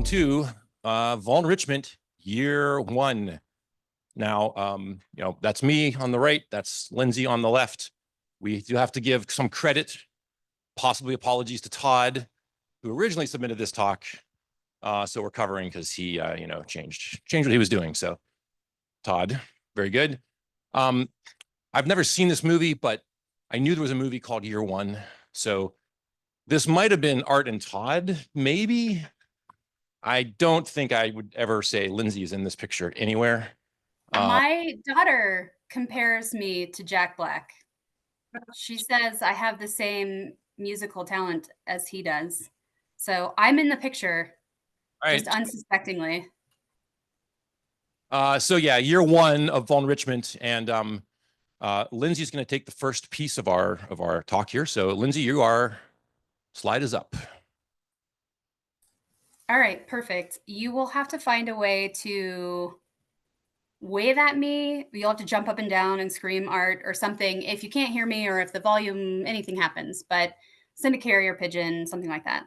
to Vulnrichment year one. Now, that's me on the right. That's Lindsey on the left. We do have to give some credit, possibly apologies to Todd, who originally submitted this talk. So we're covering because he, changed what he was doing. So Todd, very good. I've never seen this movie, but I knew there was a movie called Year One. So this might have been Art and Todd, maybe. I don't think I would ever say Lindsey is in this picture anywhere. My daughter compares me to Jack Black. She says I have the same musical talent as he does. So I'm in the picture, just unsuspectingly. So yeah, year one of Vulnrichment, and Lindsey's going to take the first piece of our talk here. So Lindsey, slide is up. All right, perfect. You will have to find a way to wave at me. You'll have to jump up and down and scream Art or something if you can't hear me or if the volume, anything happens, but send a carrier pigeon, something like that.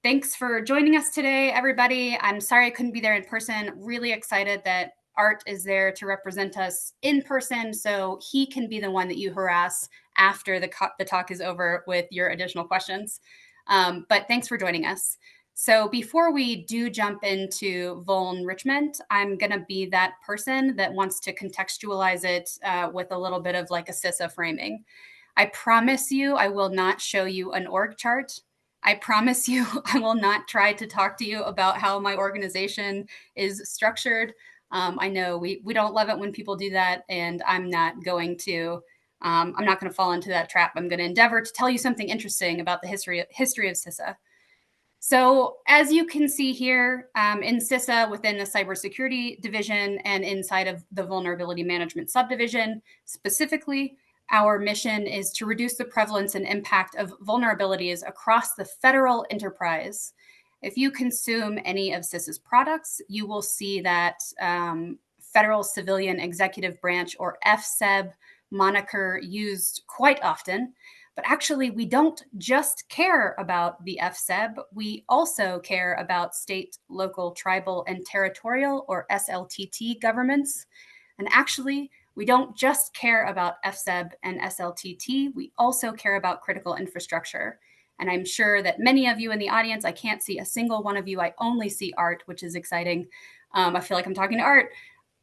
Thanks for joining us today, everybody. I'm sorry I couldn't be there in person. Really excited that Art is there to represent us in person so he can be the one that you harass after the talk is over with your additional questions. But thanks for joining us. So before we do jump into Vulnrichment, I'm going to be that person that wants to contextualize it with a little bit of like a CISA framing. I promise you I will not show you an org chart. I promise you I will not try to talk to you about how my organization is structured. I know we don't love it when people do that, and I'm not going to fall into that trap. I'm going to endeavor to tell you something interesting about the history of CISA. So as you can see here in CISA within the cybersecurity division and inside of the vulnerability management subdivision, specifically, our mission is to reduce the prevalence and impact of vulnerabilities across the federal enterprise. If you consume any of CISA's products, you will see that Federal Civilian Executive Branch, or FCEB, moniker used quite often. But actually, we don't just care about the FCEB. We also care about state, local, tribal, and territorial, or SLTT governments. And actually, we don't just care about FCEB and SLTT. We also care about critical infrastructure. And I'm sure that many of you in the audience, I can't see a single one of you. I only see Art, which is exciting. I feel like I'm talking to Art.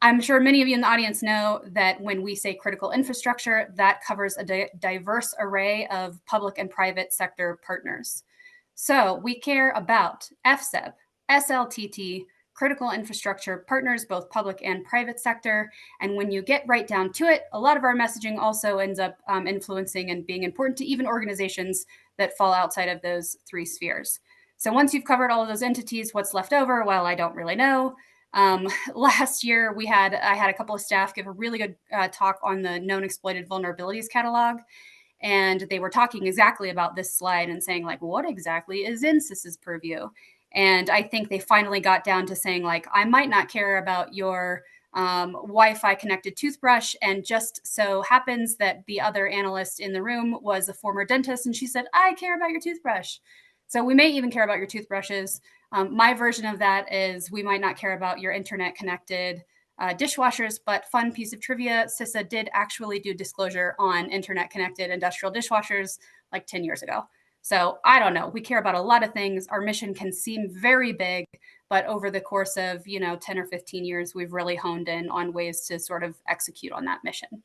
I'm sure many of you in the audience know that when we say critical infrastructure, that covers a diverse array of public and private sector partners. So we care about FCEB, SLTT, critical infrastructure partners, both public and private sector. And when you get right down to it, a lot of our messaging also ends up influencing and being important to even organizations that fall outside of those three spheres. So once you've covered all of those entities, what's left over? Well, I don't really know. Last year, I had a couple of staff give a really good talk on the Known Exploited Vulnerabilities catalog. And they were talking exactly about this slide and saying, like, what exactly is in CISA's purview? And I think they finally got down to saying, like, I might not care about your Wi-Fi connected toothbrush. And just so happens that the other analyst in the room was a former dentist. And she said, I care about your toothbrush. So we may even care about your toothbrushes. My version of that is we might not care about your internet connected dishwashers, but fun piece of trivia, CISA did actually do disclosure on internet connected industrial dishwashers like 10 years ago. So I don't know. We care about a lot of things. Our mission can seem very big, but over the course of 10 or 15 years, we've really honed in on ways to sort of execute on that mission.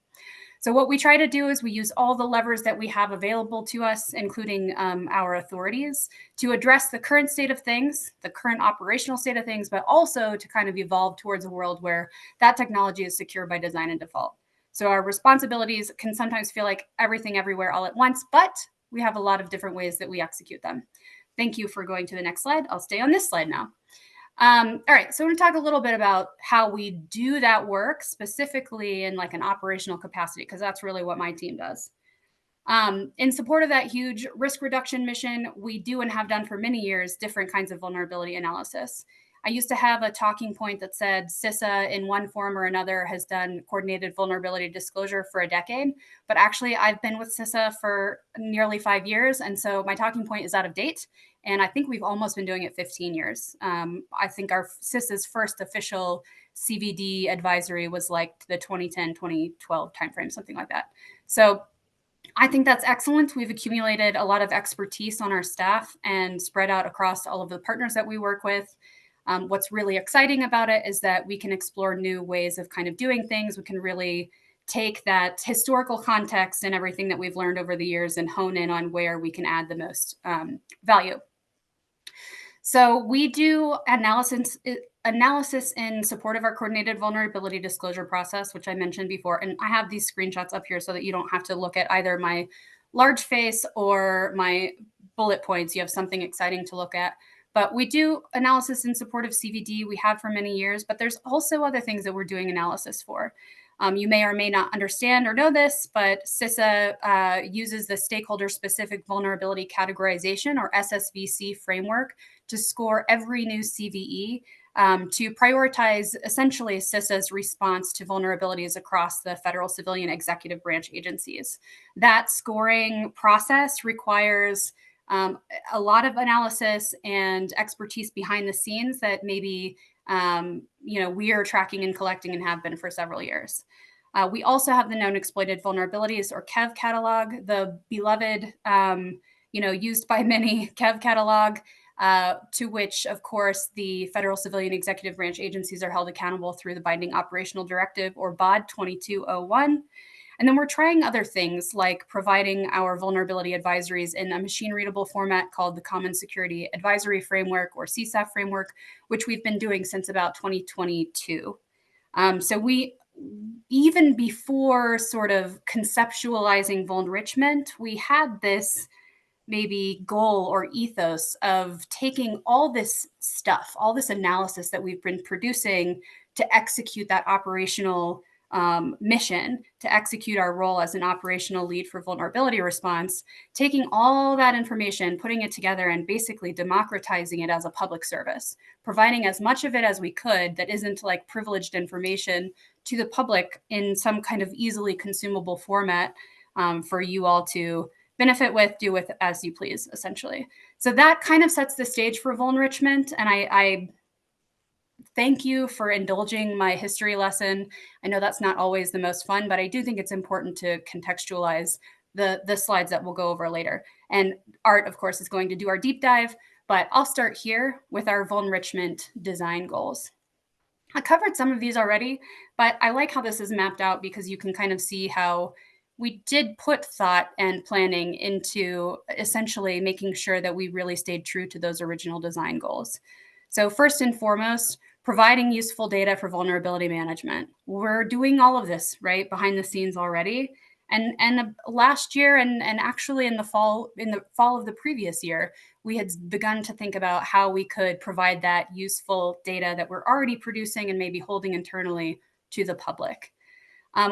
So what we try to do is we use all the levers that we have available to us, including our authorities, to address the current state of things, the current operational state of things, but also to kind of evolve towards a world where that technology is secure by design and default. So our responsibilities can sometimes feel like everything everywhere all at once, but we have a lot of different ways that we execute them. Thank you for going to the next slide. I'll stay on this slide now. All right, so I'm going to talk a little bit about how we do that work specifically in like an operational capacity, because that's really what my team does. In support of that huge risk reduction mission, we do and have done for many years different kinds of vulnerability analysis. I used to have a talking point that said CISA in one form or another has done coordinated vulnerability disclosure for a decade, but actually I've been with CISA for nearly 5 years. And so my talking point is out of date. And I think we've almost been doing it 15 years. I think our CISA's first official CVD advisory was like the 2010, 2012 timeframe, something like that. So I think that's excellent. We've accumulated a lot of expertise on our staff and spread out across all of the partners that we work with. What's really exciting about it is that we can explore new ways of kind of doing things. We can really take that historical context and everything that we've learned over the years and hone in on where we can add the most value. So we do analysis in support of our coordinated vulnerability disclosure process, which I mentioned before. And I have these screenshots up here so that you don't have to look at either my large face or my bullet points. You have something exciting to look at. But we do analysis in support of CVD. We have for many years, but there's also other things that we're doing analysis for. You may or may not understand or know this, but CISA uses the Stakeholder-Specific Vulnerability Categorization, or SSVC framework, to score every new CVE to prioritize essentially CISA's response to vulnerabilities across the federal civilian executive branch agencies. That scoring process requires a lot of analysis and expertise behind the scenes that maybe we are tracking and collecting and have been for several years. We also have the Known Exploited Vulnerabilities, or KEV catalog, the beloved, used by many KEV catalog, to which, of course, the federal civilian executive branch agencies are held accountable through the Binding Operational Directive, or BOD 2201. And then we're trying other things like providing our vulnerability advisories in a machine-readable format called the Common Security Advisory Framework, or CSAF framework, which we've been doing since about 2022. So we, even before sort of conceptualizing Vulnrichment, we had this maybe goal or ethos of taking all this stuff, all this analysis that we've been producing to execute that operational mission, to execute our role as an operational lead for vulnerability response, taking all that information, putting it together, and basically democratizing it as a public service, providing as much of it as we could that isn't like privileged information to the public in some kind of easily consumable format for you all to benefit with, do with as you please, essentially. So that kind of sets the stage for Vulnrichment. And I thank you for indulging my history lesson. I know that's not always the most fun, but I do think it's important to contextualize the slides that we'll go over later. And Art, of course, is going to do our deep dive, but I'll start here with our Vulnrichment design goals. I covered some of these already, but I like how this is mapped out because you can kind of see how we did put thought and planning into essentially making sure that we really stayed true to those original design goals. So first and foremost, providing useful data for vulnerability management. We're doing all of this right behind the scenes already. And last year and actually in the fall of the previous year, we had begun to think about how we could provide that useful data that we're already producing and maybe holding internally to the public.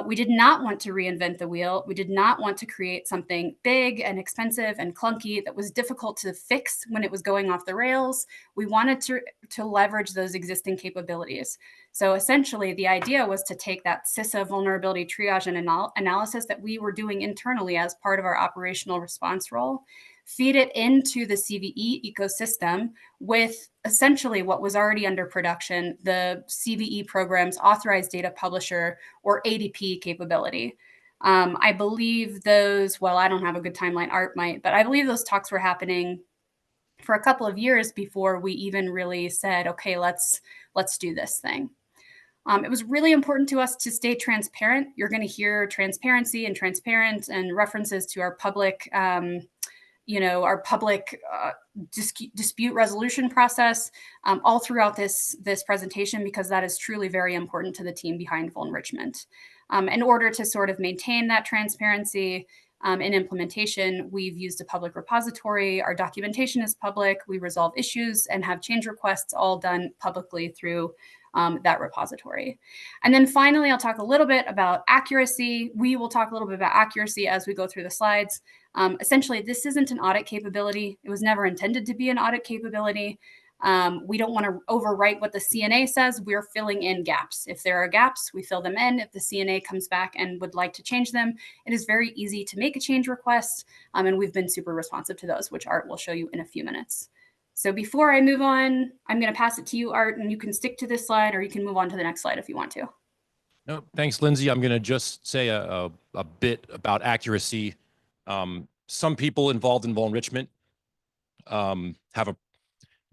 We did not want to reinvent the wheel. We did not want to create something big and expensive and clunky that was difficult to fix when it was going off the rails. We wanted to leverage those existing capabilities. So essentially, the idea was to take that CISA vulnerability triage and analysis that we were doing internally as part of our operational response role, feed it into the CVE ecosystem with essentially what was already under production, the CVE Program's Authorized Data Publisher, or ADP capability. I believe those, well, I don't have a good timeline, Art might, but I believe those talks were happening for a couple of years before we even really said, okay, let's do this thing. It was really important to us to stay transparent. You're going to hear transparency and transparent and references to our public dispute resolution process all throughout this presentation, because that is truly very important to the team behind Vulnrichment. In order to sort of maintain that transparency in implementation, we've used a public repository. Our documentation is public. We resolve issues and have change requests all done publicly through that repository. And then finally, I'll talk a little bit about accuracy. We will talk a little bit about accuracy as we go through the slides. Essentially, this isn't an audit capability. It was never intended to be an audit capability. We don't want to overwrite what the CNA says. We're filling in gaps. If there are gaps, we fill them in. If the CNA comes back and would like to change them, it is very easy to make a change request. And we've been super responsive to those, which Art will show you in a few minutes. So before I move on, I'm going to pass it to you, Art, and you can stick to this slide or you can move on to the next slide if you want to. No, thanks, Lindsay. I'm going to just say a bit about accuracy. Some people involved in Vulnrichment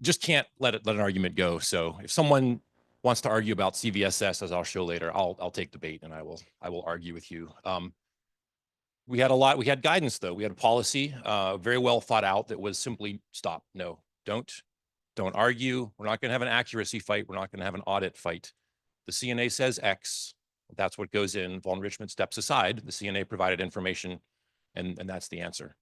just can't let an argument go. So if someone wants to argue about CVSS, as I'll show later, I'll take the bait and I will argue with you. We had guidance though. We had a policy, very well thought out, that was simply stop. No, don't argue. We're not going to have an accuracy fight. We're not going to have an audit fight. The CNA says X. That's what goes in. Vulnrichment steps aside. The CNA provided information, and that's the answer.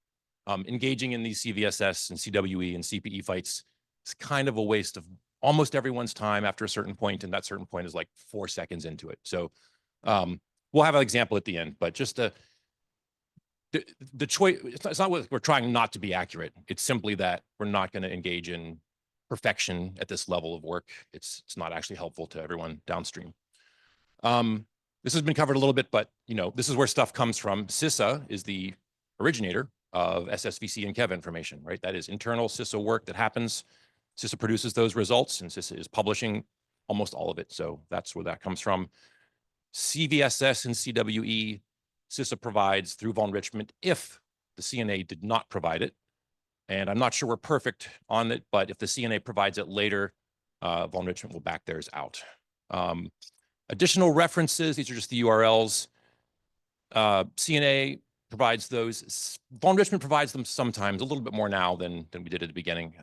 Engaging in these CVSS and CWE and CPE fights is kind of a waste of almost everyone's time after a certain point, and that certain point is like 4 seconds into it. So we'll have an example at the end, but just the choice, it's not what we're trying not to be accurate. It's simply that we're not going to engage in perfection at this level of work. It's not actually helpful to everyone downstream. This has been covered a little bit, but this is where stuff comes from. CISA is the originator of SSVC and KEV information, right? That is internal CISA work that happens. CISA produces those results, and CISA is publishing almost all of it. So that's where that comes from. CVSS and CWE, CISA provides through Vulnrichment if the CNA did not provide it. And I'm not sure we're perfect on it, but if the CNA provides it later, Vulnrichment will back theirs out. Additional references, these are just the URLs. CNA provides those. Vulnrichment provides them sometimes, a little bit more now than we did at the beginning.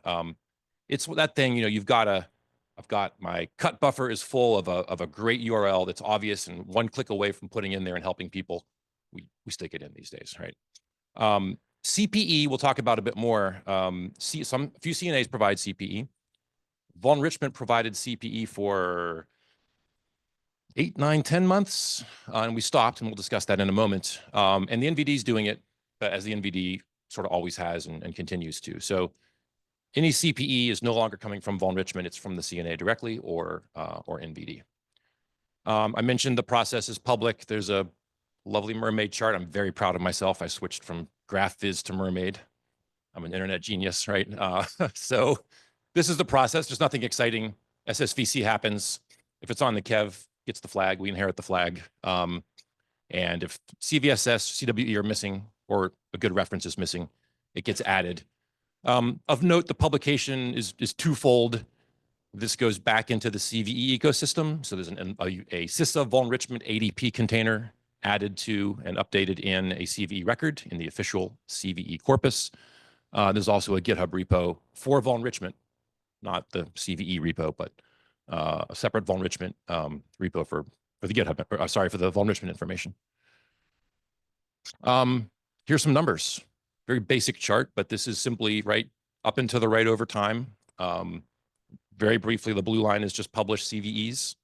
It's that thing, I've got my cut buffer is full of a great URL that's obvious and one click away from putting in there and helping people. We stick it in these days, right? CPE, we'll talk about a bit more. A few CNAs provide CPE. Vulnrichment provided CPE for 8, 9, 10 months, and we stopped, and we'll discuss that in a moment. And the NVD is doing it as the NVD sort of always has and continues to. So any CPE is no longer coming from Vulnrichment. It's from the CNA directly or NVD. I mentioned the process is public. There's a lovely mermaid chart. I'm very proud of myself. I switched from GraphViz to mermaid. I'm an internet genius, right? So this is the process. There's nothing exciting. SSVC happens. If it's on the KEV, gets the flag, we inherit the flag. And if CVSS, CWE are missing, or a good reference is missing, it gets added. Of note, the publication is twofold. This goes back into the CVE ecosystem. So there's a CISA Vulnrichment ADP container added to and updated in a CVE record in the official CVE corpus. There's also a GitHub repo for Vulnrichment, not the CVE repo, but a separate Vulnrichment repo for the GitHub, sorry, for the Vulnrichment information. Here's some numbers. Very basic chart, but this is simply right up and to the right over time. Very briefly, the blue line is just published CVEs.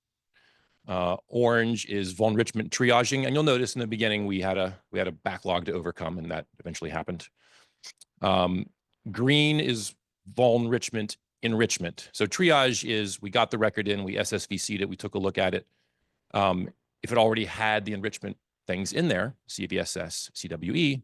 Orange is Vulnrichment triaging, and you'll notice in the beginning we had a backlog to overcome, and that eventually happened. Green is Vulnrichment enrichment. So triage is we got the record in, we SSVC'd it, we took a look at it. If it already had the enrichment things in there, CVSS, CWE,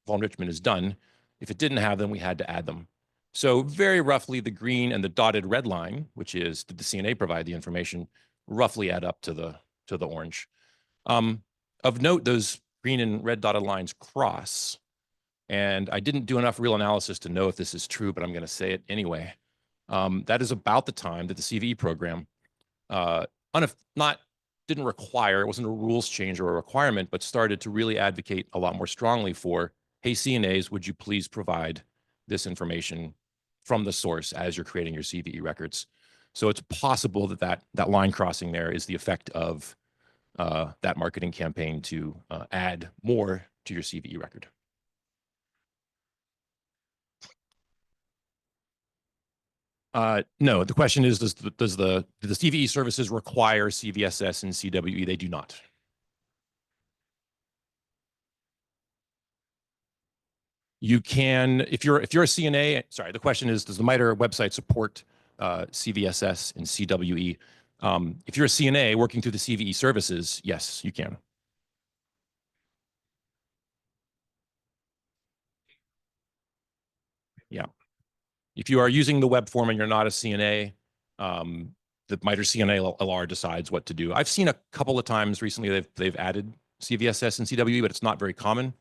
Vulnrichment is done. If it didn't have them, we had to add them. So very roughly, the green and the dotted red line, which is did the CNA provide the information, roughly add up to the orange. Of note, those green and red dotted lines cross. And I didn't do enough real analysis to know if this is true, but I'm going to say it anyway. That is about the time that the CVE program didn't require, it wasn't a rules change or a requirement, but started to really advocate a lot more strongly for, hey, CNAs, would you please provide this information from the source as you're creating your CVE records? So it's possible that line crossing there is the effect of that marketing campaign to add more to your CVE record. No, the question is, do the CVE services require CVSS and CWE? They do not. You can, if you're a CNA, sorry, the question is, does the MITRE website support CVSS and CWE? If you're a CNA working through the CVE services, yes, you can. Yeah. If you are using the web form and you're not a CNA, the MITRE CNA LR decides what to do. I've seen a couple of times recently they've added CVSS and CWE, but it's not very common.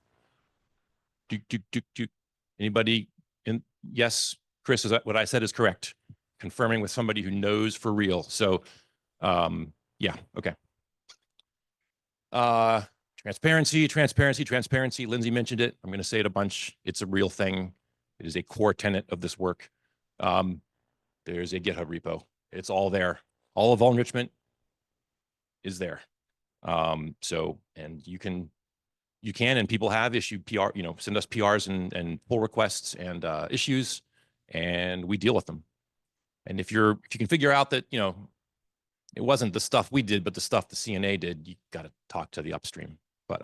Anybody in? Yes, Chris, is that what I said is correct? Confirming with somebody who knows for real. So, yeah, okay. Transparency. Lindsey mentioned it. I'm going to say it a bunch. It's a real thing. It is a core tenet of this work. There's a GitHub repo. It's all there. All of Vulnrichment is there. So, and you can, and people have issued PR, send us PRs and pull requests and issues, and we deal with them. And if you can figure out that, it wasn't the stuff we did, but the stuff the CNA did, you got to talk to the upstream. But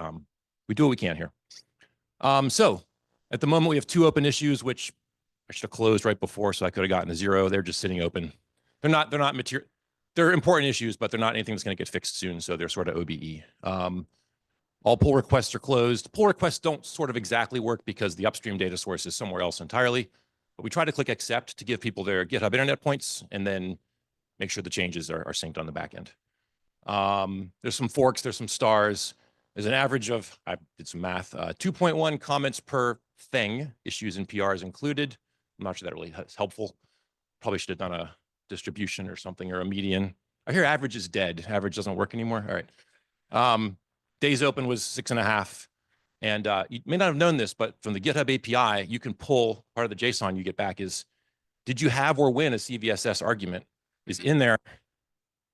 we do what we can here. So at the moment, we have 2 open issues, which I should have closed right before, so I could have gotten a 0. They're just sitting open. They're not material. They're important issues, but they're not anything that's going to get fixed soon. So they're sort of OBE. All pull requests are closed. Pull requests don't sort of exactly work because the upstream data source is somewhere else entirely. But we try to click accept to give people their GitHub internet points and then make sure the changes are synced on the back end. There's some forks, there's some stars. There's an average of, I did some math, 2.1 comments per thing, issues and PRs included. I'm not sure that really is helpful. Probably should have done a distribution or something, or a median. I hear average is dead. Average doesn't work anymore. All right. Days open was 6.5. And you may not have known this, but from the GitHub API, you can pull part of the JSON you get back is, did you have or win a CVSS argument? Is in there.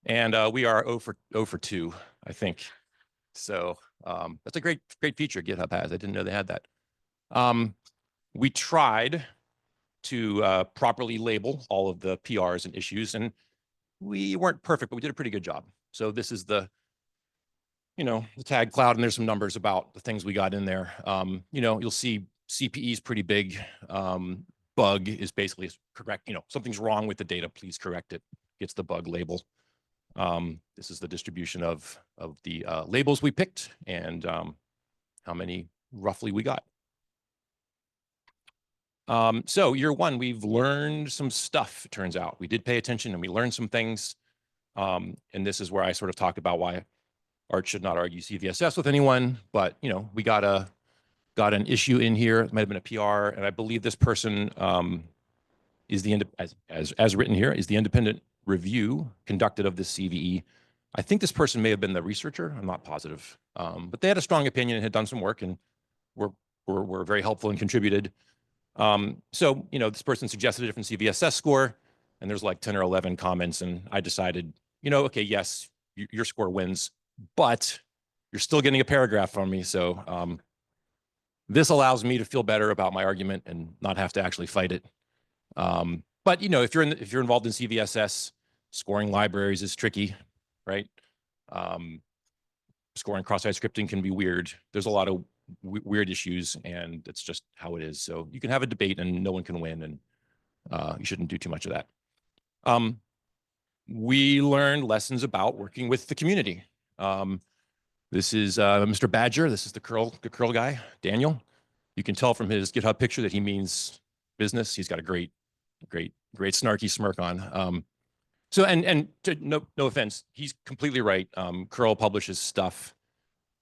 And we are 0 for 2, I think. So that's a great feature GitHub has. I didn't know they had that. We tried to properly label all of the PRs and issues, and we weren't perfect, but we did a pretty good job. So this is the, the tag cloud, and there's some numbers about the things we got in there. You'll see CPE is pretty big. Bug is basically correct. Something's wrong with the data, please correct it. Gets the bug label. This is the distribution of the labels we picked and how many roughly we got. So year 1, we've learned some stuff, it turns out. We did pay attention and we learned some things. And this is where I sort of talk about why Art should not argue CVSS with anyone. But, we got an issue in here. It might have been a PR. And I believe this person is the, as written here, is the independent review conducted of this CVE. I think this person may have been the researcher. I'm not positive. But they had a strong opinion and had done some work and were very helpful and contributed. So, this person suggested a different CVSS score, and there's like 10 or 11 comments, and I decided, okay, yes, your score wins, but you're still getting a paragraph from me. So this allows me to feel better about my argument and not have to actually fight it. But if you're involved in CVSS, scoring libraries is tricky, right? Scoring cross-site scripting can be weird. There's a lot of weird issues, and it's just how it is. So you can have a debate and no one can win, and you shouldn't do too much of that. We learned lessons about working with the community. This is Mr. Badger. This is the curl guy, Daniel. You can tell from his GitHub picture that he means business. He's got a great snarky smirk on. So, and no offense, he's completely right. Curl publishes stuff.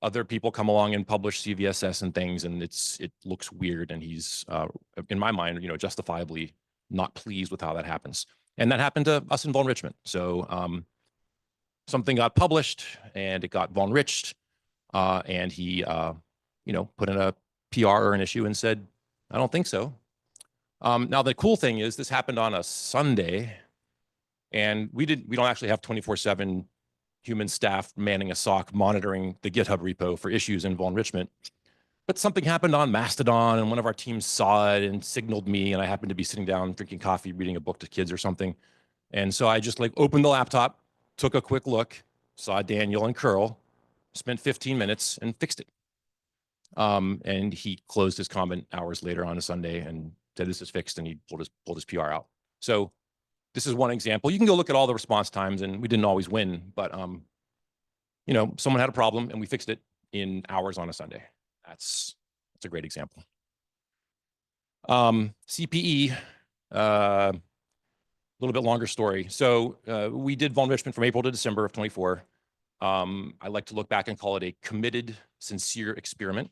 Other people come along and publish CVSS and things, and it looks weird. And he's, in my mind, justifiably not pleased with how that happens. And that happened to us in Vulnrichment. So something got published and it got vulnriched, and he, put in a PR or an issue and said, "I don't think so." Now the cool thing is this happened on a Sunday, and we don't actually have 24/7 human staff manning a SOC monitoring the GitHub repo for issues in Vulnrichment. But something happened on Mastodon, and one of our teams saw it and signaled me, and I happened to be sitting down drinking coffee, reading a book to kids or something. And so I just opened the laptop, took a quick look, saw Daniel and Curl, spent 15 minutes and fixed it. And he closed his comment hours later on a Sunday and said this is fixed, and he pulled his PR out. So this is one example. You can go look at all the response times, and we didn't always win, but someone had a problem and we fixed it in hours on a Sunday. That's a great example. CPE, A little bit longer story. So we did Vulnrichment from April to December of 24. I like to look back and call it a committed, sincere experiment.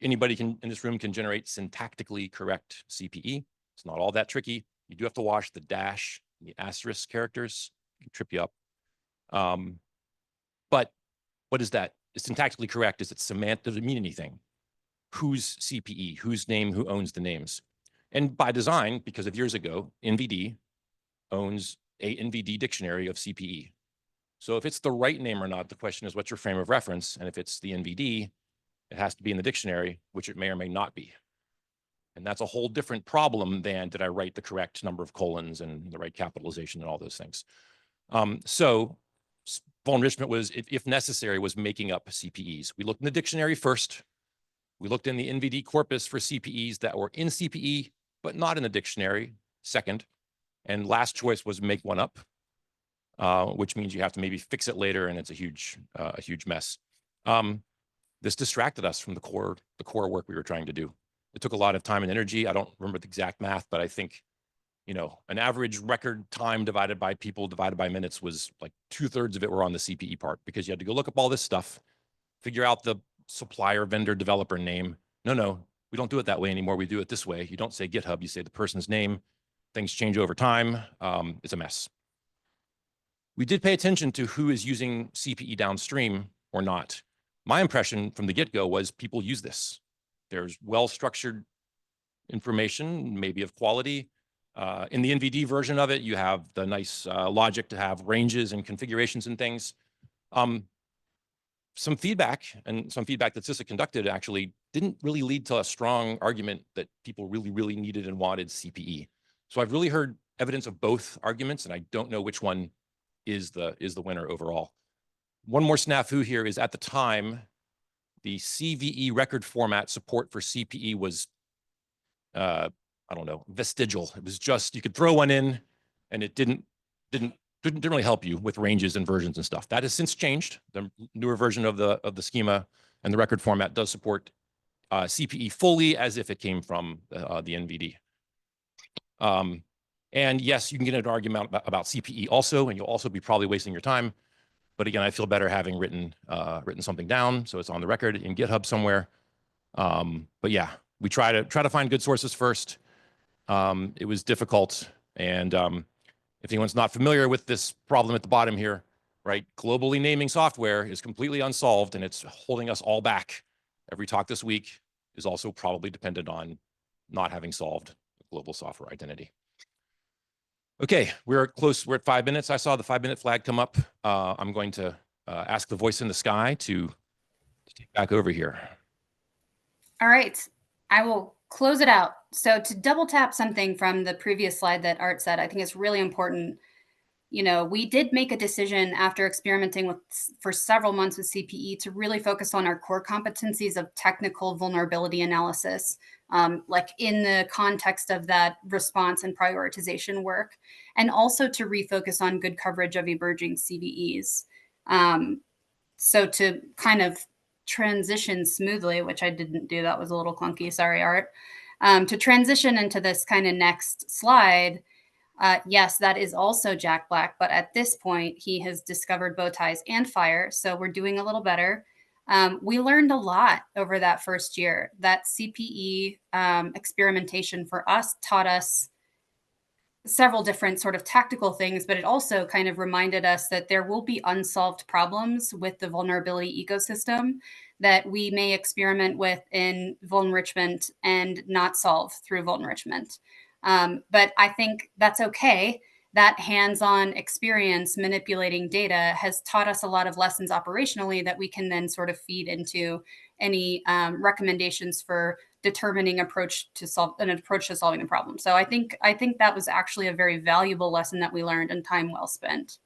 Anybody in this room can generate syntactically correct CPE. It's not all that tricky. You do have to wash the dash and the asterisk characters. It can trip you up. But what is that? It's syntactically correct. Is it semantic? Does it mean anything? Whose CPE? Whose name? Who owns the names? And by design, because of years ago, NVD owns a NVD dictionary of CPE. So if it's the right name or not, the question is, what's your frame of reference? And if it's the NVD, it has to be in the dictionary, which it may or may not be. And that's a whole different problem than did I write the correct number of colons and the right capitalization and all those things. So Vulnrichment was, if necessary, was making up CPEs. We looked in the dictionary first. We looked in the NVD corpus for CPEs that were in CPE, but not in the dictionary, second. And last choice was make one up, which means you have to maybe fix it later, and it's a huge mess. This distracted us from the core work we were trying to do. It took a lot of time and energy. I don't remember the exact math, but I think, you know, an average record time divided by people divided by minutes was like 2/3 of it were on the CPE part, because you had to go look up all this stuff, figure out the supplier, vendor, developer name. No, we don't do it that way anymore. We do it this way. You don't say GitHub, you say the person's name. Things change over time. It's a mess. We did pay attention to who is using CPE downstream or not. My impression from the get-go was people use this. There's well-structured information, maybe of quality. In the NVD version of it, you have the nice logic to have ranges and configurations and things. Some feedback that CISA conducted actually didn't really lead to a strong argument that people really needed and wanted CPE. So I've really heard evidence of both arguments, and I don't know which one is the winner overall. One more snafu here is, at the time, the CVE record format support for CPE was, I don't know, vestigial. It was just, you could throw one in and it didn't really help you with ranges and versions and stuff. That has since changed. The newer version of the schema and the record format does support CPE fully as if it came from the NVD. And yes, you can get an argument about CPE also, and you'll also be probably wasting your time. But again, I feel better having written something down, so it's on the record in GitHub somewhere. But yeah, we try to find good sources first. It was difficult, and if anyone's not familiar with this problem at the bottom here, right? Globally naming software is completely unsolved, and it's holding us all back. Every talk this week is also probably dependent on not having solved global software identity. Okay, we're close. We're at 5 minutes. I saw the 5-minute flag come up. I'm going to ask the voice in the sky to take back over here. All right, I will close it out. So to double tap something from the previous slide that Art said, I think it's really important. You know, we did make a decision after experimenting for several months with CPE to really focus on our core competencies of technical vulnerability analysis, like in the context of that response and prioritization work, and also to refocus on good coverage of emerging CVEs. So to kind of transition smoothly, which I didn't do, that was a little clunky, sorry, Art. To transition into this kind of next slide, yes, that is also Jack Black, but at this point, he has discovered bow ties and fire, so we're doing a little better. We learned a lot over that first year. That CPE experimentation for us taught us several different sort of tactical things, but it also kind of reminded us that there will be unsolved problems with the vulnerability ecosystem that we may experiment with in Vulnrichment and not solve through Vulnrichment. But I think that's okay. That hands-on experience manipulating data has taught us a lot of lessons operationally that we can then sort of feed into any recommendations for determining an approach to solving the problem. So I think that was actually a very valuable lesson that we learned and time well spent.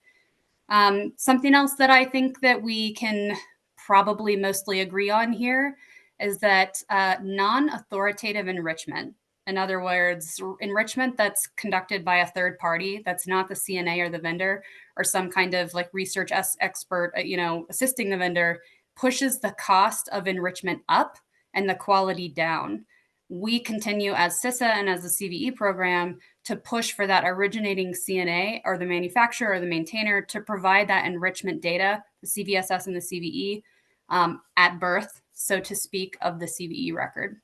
Something else that I think that we can probably mostly agree on here is that non-authoritative enrichment, in other words, enrichment that's conducted by a third party, that's not the CNA or the vendor or some kind of like research expert, assisting the vendor, pushes the cost of enrichment up and the quality down. we continue as CISA and as the CVE program to push for that originating CNA or the manufacturer or the maintainer to provide that enrichment data, the CVSS and the CVE, at birth, so to speak, of the CVE record.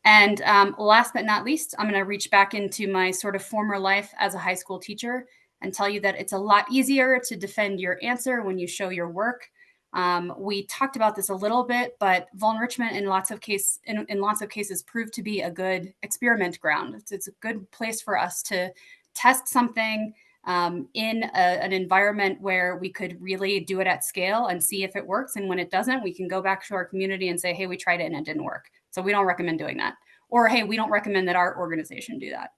And last but not least, I'm going to reach back into my sort of former life as a high school teacher and tell you that it's a lot easier to defend your answer when you show your work. We talked about this a little bit, but Vulnrichment in lots of cases proved to be a good experiment ground. It's a good place for us to test something in an environment where we could really do it at scale and see if it works. And when it doesn't, we can go back to our community and say, hey, we tried it and it didn't work. So we don't recommend doing that. Or, hey, we don't recommend that our organization do that.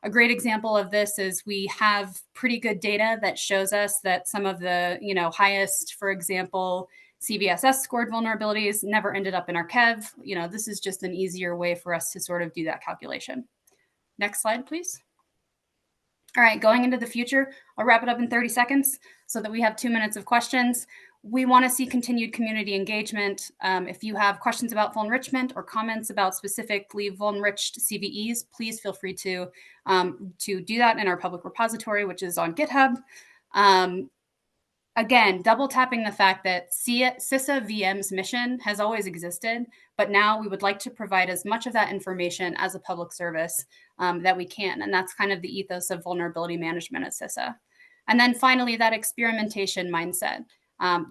A great example of this is we have pretty good data that shows us that some of the highest, for example, CVSS scored vulnerabilities never ended up in our KEV. This is just an easier way for us to sort of do that calculation. Next slide, please. All right, going into the future, I'll wrap it up in 30 seconds so that we have 2 minutes of questions. We want to see continued community engagement. If you have questions about Vulnrichment or comments about specifically Vulnriched CVEs, please feel free to do that in our public repository, which is on GitHub. Again, double tapping the fact that CISA VM's mission has always existed, but now we would like to provide as much of that information as a public service that we can. And that's kind of the ethos of vulnerability management at CISA. And then finally, that experimentation mindset.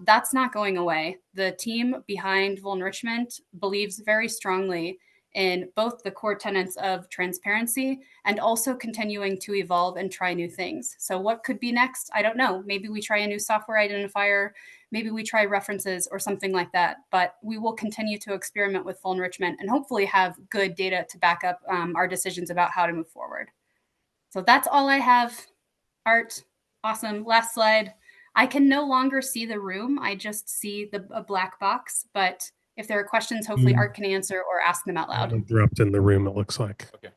That's not going away. The team behind Vulnrichment believes very strongly in both the core tenets of transparency and also continuing to evolve and try new things. So what could be next? I don't know. Maybe we try a new software identifier. Maybe we try references or something like that. But we will continue to experiment with Vulnrichment and hopefully have good data to back up our decisions about how to move forward. So that's all I have. Art, awesome. Last slide. I can no longer see the room. I just see a black box, but if there are questions, hopefully Art can answer or ask them out loud. Interrupt in the room, it looks like. Okay.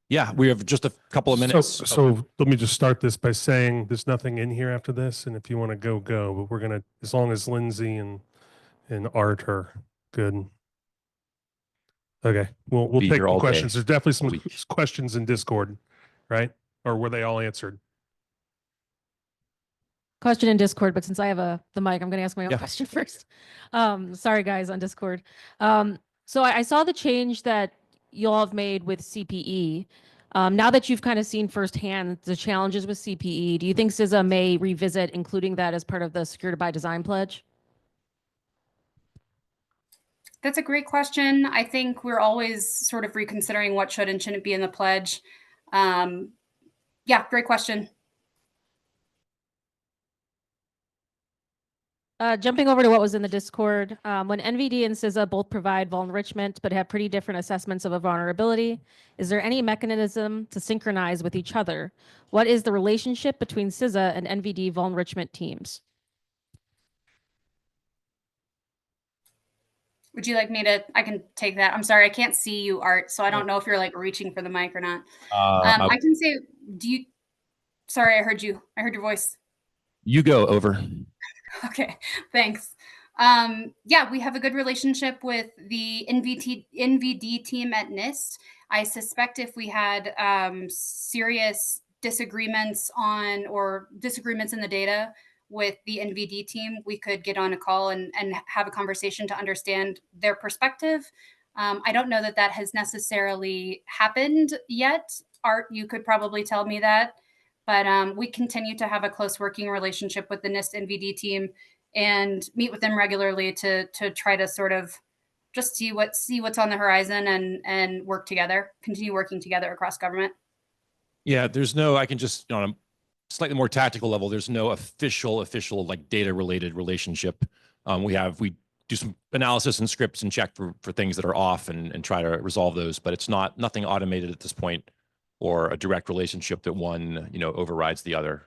Yeah, we have just a couple of minutes. So let me just start this by saying there's nothing in here after this, and if you want to go, but we're gonna, as long as Lindsey and Art are good. Okay, we'll take the questions. There's definitely some questions in Discord, right? Or were they all answered? Question in Discord, but since I have the mic, I'm going to ask my own question first. Sorry, guys, on Discord. So I saw the change that you all have made with CPE. Now that you've kind of seen firsthand the challenges with CPE, do you think CISA may revisit including that as part of the Security by Design pledge? That's a great question. I think we're always sort of reconsidering what should and shouldn't be in the pledge. Yeah, great question. Jumping over to what was in the Discord, when NVD and CISA both provide Vulnrichment but have pretty different assessments of a vulnerability, is there any mechanism to synchronize with each other? What is the relationship between CISA and NVD Vulnrichment teams? Would you like me to? I can take that. I'm sorry, I can't see you, Art, so I don't know if you're like reaching for the mic or not. I can say, sorry, I heard you. I heard your voice. You go, over. Okay, thanks. Yeah, we have a good relationship with the NVD team at NIST. I suspect if we had serious disagreements in the data with the NVD team, we could get on a call and have a conversation to understand their perspective. I don't know that has necessarily happened yet. Art, you could probably tell me that. But we continue to have a close working relationship with the NIST NVD team and meet with them regularly to try to sort of just see what's on the horizon and work together, continue working together across government. Yeah, there's no, I can just, on a slightly more tactical level, there's no official like data related relationship. We do some analysis and scripts and check for things that are off and try to resolve those, but it's nothing automated at this point, or a direct relationship that one, overrides the other.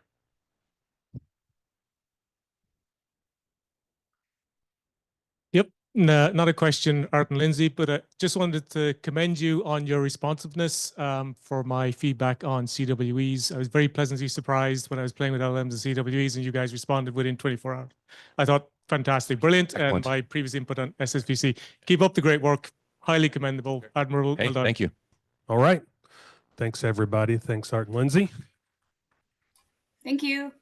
Yep, not a question, Art and Lindsey, but I just wanted to commend you on your responsiveness for my feedback on CWEs. I was very pleasantly surprised when I was playing with LLMs and CWEs and you guys responded within 24 hours. I thought fantastic, brilliant. Excellent. And my previous input on SSVC. Keep up the great work. highly commendable, admirable. Hey, Well done. thank you. All right. Thanks, everybody. Thanks, Art and Lindsay. Thank you.